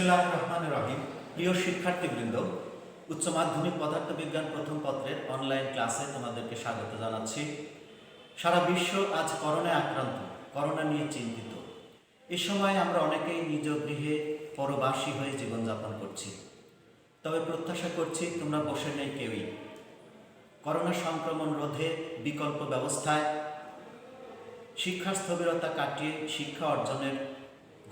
বিসমিল্লাহির রহমানির রহিম। প্রিয় শিক্ষার্থীবৃন্দ, উচ্চ মাধ্যমিক পদার্থবিজ্ঞান প্রথম পত্রের অনলাইন ক্লাসে তোমাদেরকে স্বাগত জানাচ্ছি। সারা বিশ্ব আজ করোনায় আক্রান্ত, করোনা নিয়ে চিন্তিত। এ সময় আমরা অনেকেই নিজ গৃহে পরবাসী হয়ে জীবনযাপন করছি। তবে প্রত্যাশা করছি তোমরা বসে নেই কেউই। করোনা সংক্রমণ রোধে বিকল্প ব্যবস্থায় শিক্ষার স্থবিরতা কাটিয়ে শিক্ষা অর্জনের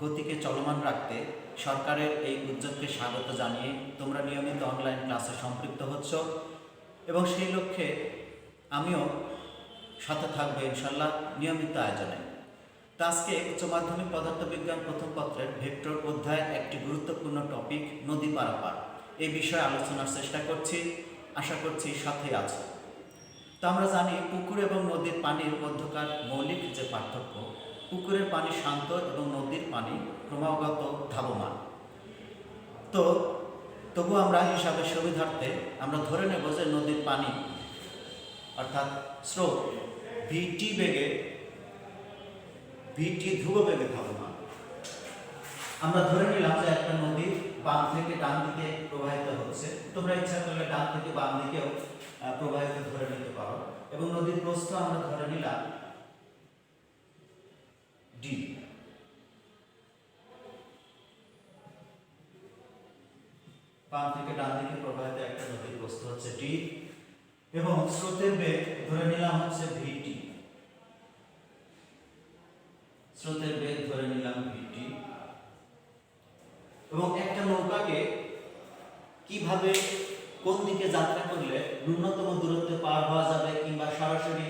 গতিকে চলমান রাখতে সরকারের এই উদ্যোগকে স্বাগত জানিয়ে তোমরা নিয়মিত অনলাইন ক্লাসে সম্পৃক্ত হচ্ছ এবং সেই লক্ষ্যে আমিও সাথে থাকবো ইনশাল্লাহ নিয়মিত আয়োজনে। তো আজকে উচ্চ মাধ্যমিক পদার্থবিজ্ঞান প্রথম পত্রের ভেক্টর অধ্যায়ের একটি গুরুত্বপূর্ণ টপিক নদী পারাপার এই বিষয়ে আলোচনার চেষ্টা করছি। আশা করছি সাথে আছে। তো আমরা জানি পুকুর এবং নদীর পানির মধ্যকার মৌলিক যে পার্থক্য, পুকুরের পানি শান্ত এবং নদীর পানি ক্রমাগত ধাবমান। তবু আমরা হিসাবের সুবিধার্থে আমরা ধরে নেব যে নদীর পানি অর্থাৎ স্রোত ভিটি ধ্রুব বেগে ধাবমান। আমরা ধরে নিলাম যে একটা নদী বাম থেকে ডান দিকে প্রবাহিত হচ্ছে। তোমরা ইচ্ছা করলে ডান থেকে বাম দিকেও প্রবাহিত ধরে নিতে পারো এবং নদীর প্রস্থ আমরা ধরে নিলাম ডি। বাম থেকে ডান দিকে প্রবাহিত একটা নদীর প্রস্থ হচ্ছে ডি এবং স্রোতের বেগ ধরে নিলাম হচ্ছে ভিটি। স্রোতের বেগ ধরে নিলাম ভিটি এবং একটা নৌকাকে কিভাবে কোন দিকে যাত্রা করলে ন্যূনতম দূরত্বে পার হওয়া যাবে কিংবা সরাসরি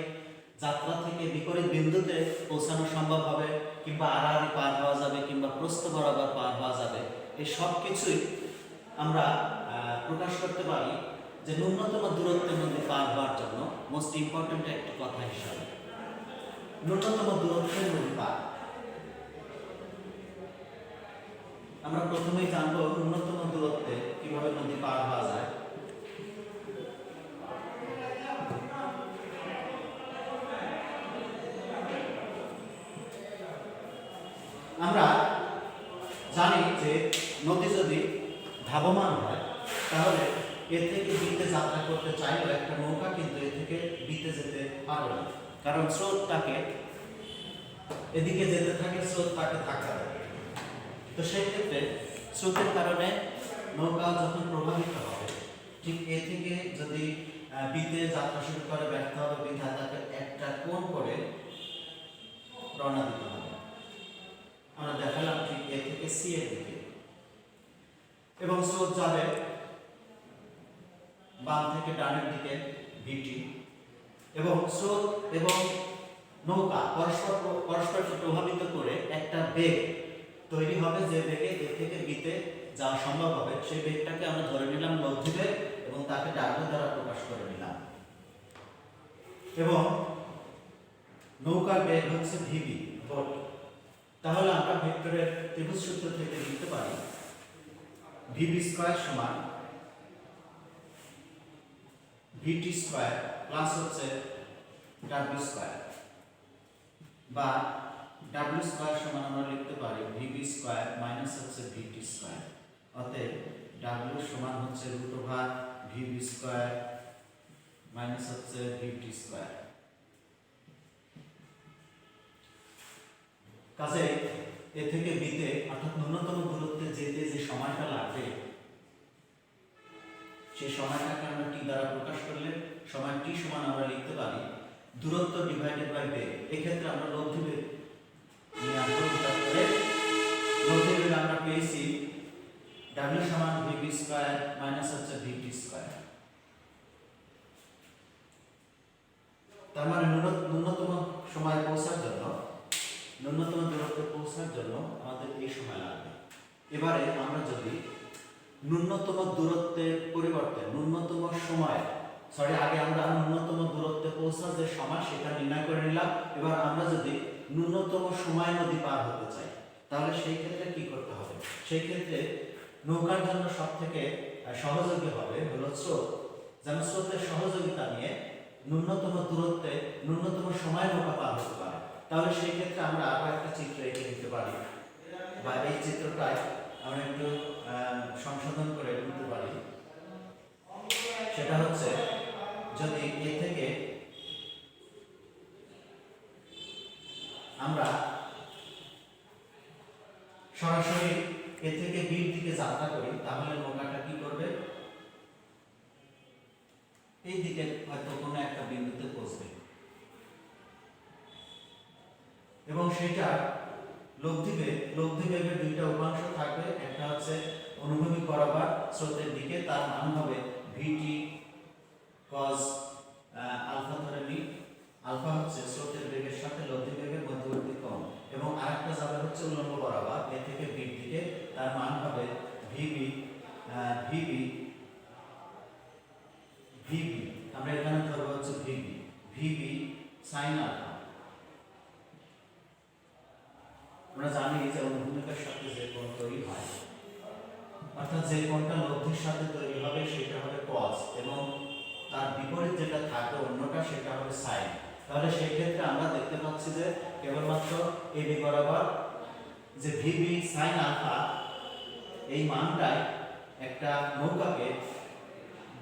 যাত্রা থেকে বিপরীত বিন্দুতে পৌঁছানো সম্ভব হবে কিংবা আড়াআড়ি পার হওয়া যাবে কিংবা প্রস্থ বরাবর পার হওয়া যাবে, এই সব কিছুই আমরা প্রকাশ করতে পারি যে ন্যূনতম দূরত্বের মধ্যে পার হওয়ার জন্য মোস্ট ইম্পর্টেন্ট একটি কথা হিসাবে ন্যূনতম দূরত্বের মধ্যে পার। আমরা প্রথমেই জানবো ন্যূনতম দূরত্বে কিভাবে নদী পার হওয়া যায়। আমরা জানি যে নদী যদি ধাবমান হয় তাহলে এ থেকে বিতে যাত্রা করতে চাইলে একটা নৌকা কিন্তু এ থেকে বিতে যেতে পারবে না, কারণ স্রোতটাকে এদিকে যেতে থাকে, স্রোত তাকে ধাক্কা দেয়। তো সেই ক্ষেত্রে স্রোতের কারণে নৌকা যখন প্রভাবিত হবে, ঠিক এ থেকে যদি বিতে যাত্রা শুরু করে ব্যর্থ হবে, বিধায় তাকে একটা কোণ করে রওনা দিতে হবে। আমরা দেখালাম ঠিক এ থেকে সি এর দিকে এবং স্রোত যাবে বাম থেকে ডানের দিকে ভিটি এবং স্রোত এবং নৌকা পরস্পরকে প্রভাবিত করে একটা বেগ তৈরি হবে, যে বেগে এ থেকে বিতে যাওয়া সম্ভব হবে সেই বেগটাকে আমরা ধরে নিলাম লব্ধি বেগ এবং তাকে ডাব্লিউ দ্বারা প্রকাশ করে নিলাম এবং নৌকার বেগ হচ্ছে ভিবি ভোট। তাহলে আমরা ভেক্টরের ত্রিভুজ সূত্র থেকে লিখতে পারি ভিবি স্কয়ার সমান ভিটি স্কয়ার প্লাস হচ্ছে ডাব্লিউ স্কয়ার, বা ডাব্লিউ স্কয়ার সমান আমরা লিখতে পারি ভিবি স্কয়ার মাইনাস হচ্ছে ভিটি স্কয়ার। অতএব ডাব্লিউ সমান হচ্ছে root over VB square minus হচ্ছে ভিটি স্কয়ার। কাজে এ থেকে বিতে অর্থাৎ ন্যূনতম দূরত্বে যেতে যে সময়টা লাগবে সেই সময়টাকে আমরা টি দ্বারা প্রকাশ করলে সময় টি সমান আমরা লিখতে পারি দূরত্ব ডিভাইডেড বাই বেগ। এক্ষেত্রে আমরা লব্ধি বেগ লব্ধি বেগ আমরা পেয়েছি ডাব্লিউ সমান ভিবি স্কয়ার মাইনাস হচ্ছে ভিটি স্কয়ার। তার মানে ন্যূনতম সময় পৌঁছার জন্য, ন্যূনতম দূরত্বে পৌঁছার জন্য আমাদের এই সময় লাগবে। এবারে আমরা যদি ন্যূনতম দূরত্বের পরিবর্তে ন্যূনতম সময় আগে আমরা ন্যূনতম দূরত্বে পৌঁছার যে সময় সেটা নির্ণয় করে নিলাম। এবার আমরা যদি ন্যূনতম সময় নদী পার হতে চাই তাহলে সেই ক্ষেত্রে কি করতে হবে? সেই ক্ষেত্রে নৌকার জন্য সব থেকে সহযোগী হবে হলো স্রোত। যেন স্রোতের সহযোগিতা নিয়ে ন্যূনতম দূরত্বে ন্যূনতম সময় নৌকা পার হতে পারে। তাহলে সেই ক্ষেত্রে আমরা আরো একটা চিত্র এঁকে দিতে পারি, বা এই চিত্রটাই আমরা একটু সেটা হচ্ছে যদি এ থেকে আমরা সরাসরি এ থেকে বির দিকে যাত্রা করি, তাহলে নৌকাটা কি করবে, এই দিকে হয়তো কোনো একটা বিন্দুতে পৌঁছবে এবং সেটা লব্ধি বেগের দুইটা উপাংশ থাকবে। একটা হচ্ছে অনুভূমিক বরাবর স্রোতের দিকে, তার মান হবে ভিটি কজ আলফা ধরে নিই। আলফা হচ্ছে স্রোতের বেগের সাথে লব্ধি বেগের মধ্যবর্তী কোণ, এবং আরেকটা যাবে হচ্ছে উল্লম্ব বরাবর এ থেকে বির দিকে, তার মান হবে ভিবি ভিবি ভিবি আমরা এখানে ধরবো হচ্ছে ভিবি ভিবি সাইন আলফা। আমরা জানি যে অনুভূমিকের সাথে যে কোণ তৈরি হয়, অর্থাৎ যে কোণটা লব্ধির সাথে তৈরি হবে সেটা হবে কজ, এবং তার বিপরীত যেটা থাকবে অন্যটা সেটা হবে সাইন। তাহলে সেই ক্ষেত্রে আমরা দেখতে পাচ্ছি যে কেবলমাত্র এবি বরাবর যে ভিবি সাইন আলফা, এই মানটাই একটা নৌকাকে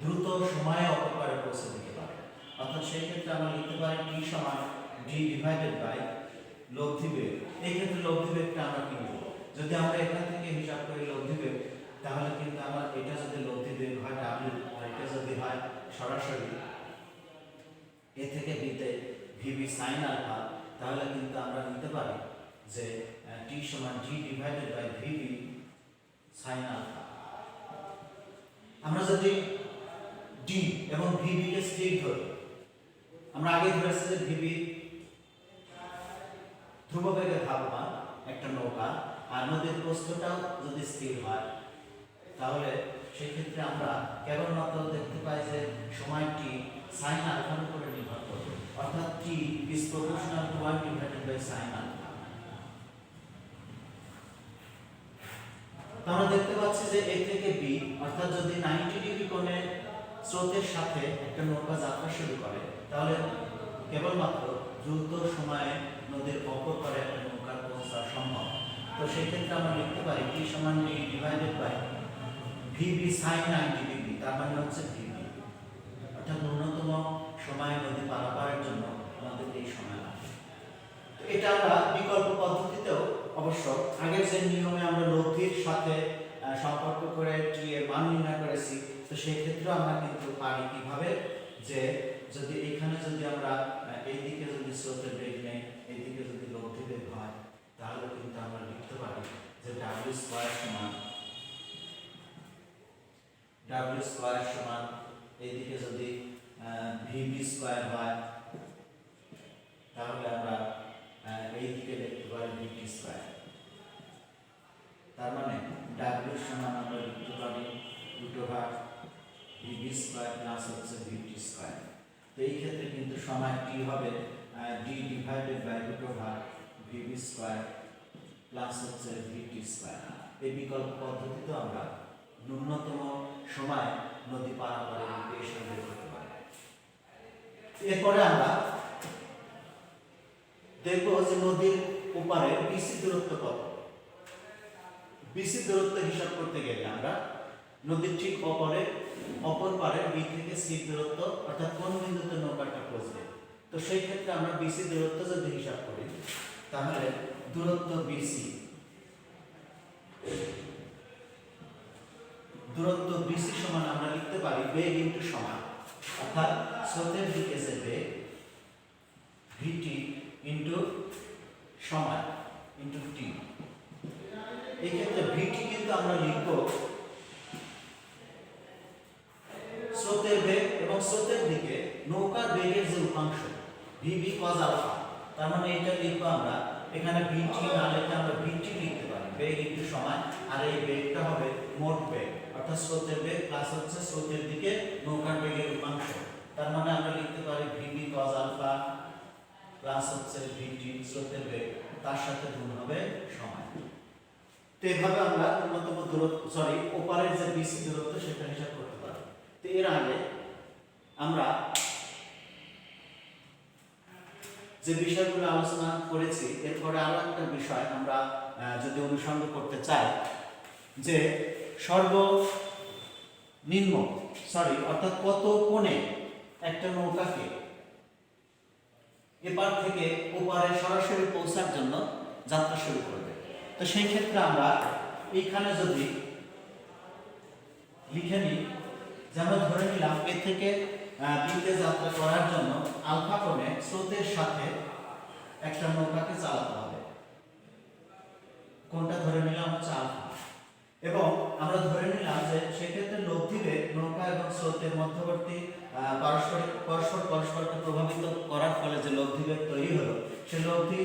দ্রুত সময়ে অপর পারে পৌঁছে দিতে পারে। অর্থাৎ সেই ক্ষেত্রে আমরা লিখতে পারি টি সমান ডি ডিভাইডেড বাই লব্ধি বেগ। এই ক্ষেত্রে লব্ধি বেগটা আমরা কি নেব, যদি আমরা এখান থেকে হিসাব করি লব্ধি বেগ, তাহলে কিন্তু আমরা এটা যদি লব্ধি বেগ হয় ডাব্লিউ, আর এটা যদি হয় সরাসরি এ থেকে বিতে ভিবি সাইন আলফা, তাহলে কিন্তু আমরা নিতে পারি যে টি সমান g divided by VB sine alpha. আমরা যদি ডি এবং ভিবি কে স্থির ধরি, আমরা আগে ধরেছি যে ভিবি ধ্রুববেগে ধাবমান একটা নৌকা, আর নদীর প্রস্থটাও যদি স্থির হয়, তাহলে সেই ক্ষেত্রে আমরা কেবলমাত্র দেখতে পাই যে সময়টি সাইন আলফার উপরে নির্ভর করবে, অর্থাৎ T is proportional to 1 divided by sine alpha. আমরা দেখতে পাচ্ছি যে এ থেকে বি, অর্থাৎ যদি 90 ডিগ্রি কোণে স্রোতের সাথে একটা নৌকা যাত্রা শুরু করে, তাহলে কেবলমাত্র দ্রুত সময়ে নদীর অপর পারে একটা নৌকা পৌঁছা সম্ভব। তো সেই ক্ষেত্রে আমরা লিখতে পারি টি সমান d divided by VB sine 90 degree, তার মানে হচ্ছে ভিবি, অর্থাৎ ন্যূনতম সময়ে নদী পারাপারের জন্য আমাদের এই সময় লাগে। তো এটা আমরা বিকল্প পদ্ধতিতেও অবশ্য আগের যে নিয়মে আমরা লব্ধির সাথে সম্পর্ক করে টি এর মান নির্ণয় করেছি, তো সেই ক্ষেত্রে আমরা কিন্তু পারি কিভাবে, যে যদি এখানে যদি আমরা এইদিকে যদি স্রোতের বেগ নেই, এইদিকে যদি লব্ধি বেগ হয়, তাহলে কিন্তু আমরা লিখতে পারি যে ডাব্লিউ স্কয়ার সমান এইদিকে যদি ভিবি স্কয়ার হয়, তাহলে আমরা এইদিকে লিখতে পারি ভিটি স্কয়ার। তার মানে ডাব্লিউ সমান আমরা লিখতে পারি √, ভিবি স্কয়ার প্লাস হচ্ছে ভিটি স্কয়ার। তো এই ক্ষেত্রে কিন্তু সময় টি হবে d divided by √, VB square plus হচ্ছে ভিটি স্কয়ার। এই বিকল্প পদ্ধতিতে আমরা ন্যূনতম সময় নদী পারাপারের ইকুয়েশন বের করতে পারি। এরপরে আমরা দেখব যে নদীর ওপারে বিসি দূরত্ব কত। বিসি দূরত্ব হিসাব করতে গেলে আমরা নদীর ঠিক অপর পারে বি থেকে সি দূরত্ব, অর্থাৎ কোন বিন্দুতে নৌকাটা পৌঁছবে, তো সেই ক্ষেত্রে আমরা বিসি দূরত্ব যদি হিসাব করি, তাহলে দূরত্ব বিসি সমান আমরা লিখতে পারি বেগ ইনটু সময়, অর্থাৎ স্রোতের দিকে যে বেগ ভিটি ইনটু সময় ইনটু টি। এই ক্ষেত্রে ভিটি কিন্তু আমরা লিখব স্রোতের বেগ এবং স্রোতের দিকে নৌকার বেগের যে উপাংশ ভিবি কজ আলফা, তার মানে এটা লিখবো আমরা এখানে ভিটি না লিখে আমরা ভিটি লিখতে পারি বেগ ইনটু সময়, আর এই বেগটা হবে মোট বেগ, অর্থাৎ স্রোতের বেগ প্লাস হচ্ছে স্রোতের দিকে নৌকার বেগের উপাংশ, তার মানে আমরা লিখতে পারি ভিবি কজ আলফা প্লাস হচ্ছে ভিটি স্রোতের বেগ, তার সাথে গুণ হবে সময়। তো এইভাবে আমরা ন্যূনতম দূরত্ব ওপারের যে বিসি দূরত্ব সেটা হিসাব করতে পারি। তো এর আগে আমরা যে বিষয়গুলো আলোচনা করেছি, এরপরে আরো একটা বিষয় আমরা যদি অনুসন্ধান করতে চাই, যে অর্থাৎ কত কোণে একটা নৌকাকে এপার থেকে ওপারে সরাসরি পৌঁছার জন্য যাত্রা শুরু করবে। তো সেই ক্ষেত্রে আমরা এইখানে যদি লিখে নিই, যেমন ধরে নিলাম এ থেকে বিতে যাত্রা করার জন্য আলফা কোণে স্রোতের সাথে একটা নৌকাকে চালাতে হবে। কোনটা ধরে নিলাম হচ্ছে আলফা, এবং আমরা ধরে নিলাম যে সেক্ষেত্রে লব্ধি বেগ নৌকা এবং স্রোতের মধ্যবর্তী পরস্পরকে প্রভাবিত করার ফলে যে লব্ধি বেগ তৈরি হলো, সে লব্ধি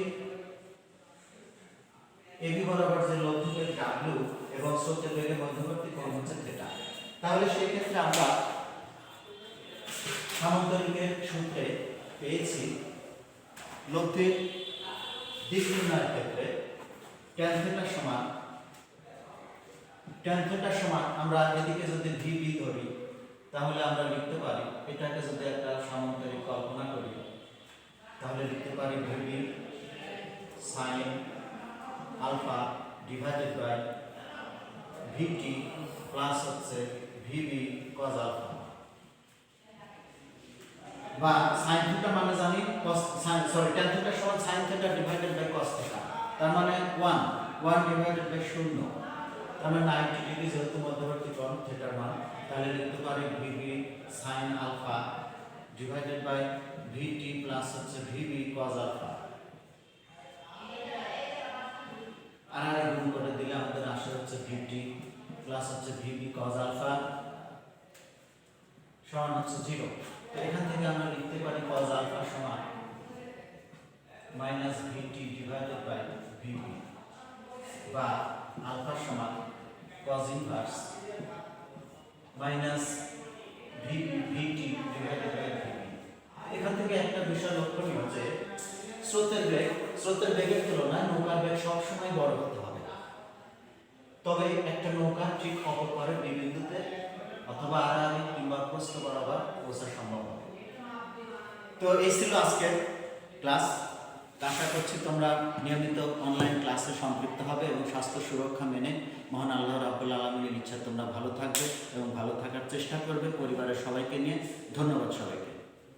এবি বরাবর যে লব্ধি বেগ ডাব্লিউ এবং স্রোতের বেগের মধ্যবর্তী কোণ হচ্ছে থিটা। তাহলে সেই ক্ষেত্রে আমরা সামান্তরিকের সূত্রে পেয়েছি লব্ধির দিক নির্ণয়ের ক্ষেত্রে tan থিটা সমান আমরা এদিকে যদি ভিবি ধরি তাহলে আমরা লিখতে পারি, এটাকে যদি একটা সামান্তরিক কল্পনা করি তাহলে লিখতে পারি VB sin alpha divided by VT plus হচ্ছে ভিবি cos আলফা, বা sin থিটা মানে জানি tan থিটা সমান sin theta divided by cos theta, তার মানে 1 ডিভাইডেড বাই 0, তার মানে 90 ডিগ্রি যেহেতু মধ্যবর্তী কোণ থিটার মান, তাহলে লিখতে পারি VB sin alpha divided by VT plus হচ্ছে ভিবি cos আলফা। আর গুণ করে দিলে আমাদের আসে হচ্ছে ভিটি প্লাস হচ্ছে ভিবি cos আলফা সমান হচ্ছে 0। তো এখান থেকে আমরা লিখতে পারি cos আলফা সমান minus VT divided by VB, বা আলফা সমান cos inverse minus VT divided by VB. এখান থেকে একটা বিষয় লক্ষণীয় যে স্রোতের বেগের তুলনায় নৌকার বেগ সবসময় বড় হতে হবে, তবে একটা নৌকা ঠিক অপর পারের বিন্দুতে অথবা আড়াআড়ি কিংবা প্রস্থ বরাবর পৌঁছা সম্ভব হবে। তো এই ছিল আজকের ক্লাস। আশা করছি তোমরা নিয়মিত অনলাইন ক্লাসে সম্পৃক্ত হবে এবং স্বাস্থ্য সুরক্ষা মেনে মহান আল্লাহ রাব্বুল আলামিনের ইচ্ছা তোমরা ভালো থাকবে এবং ভালো থাকার চেষ্টা করবে পরিবারের সবাইকে নিয়ে। ধন্যবাদ সবাইকে।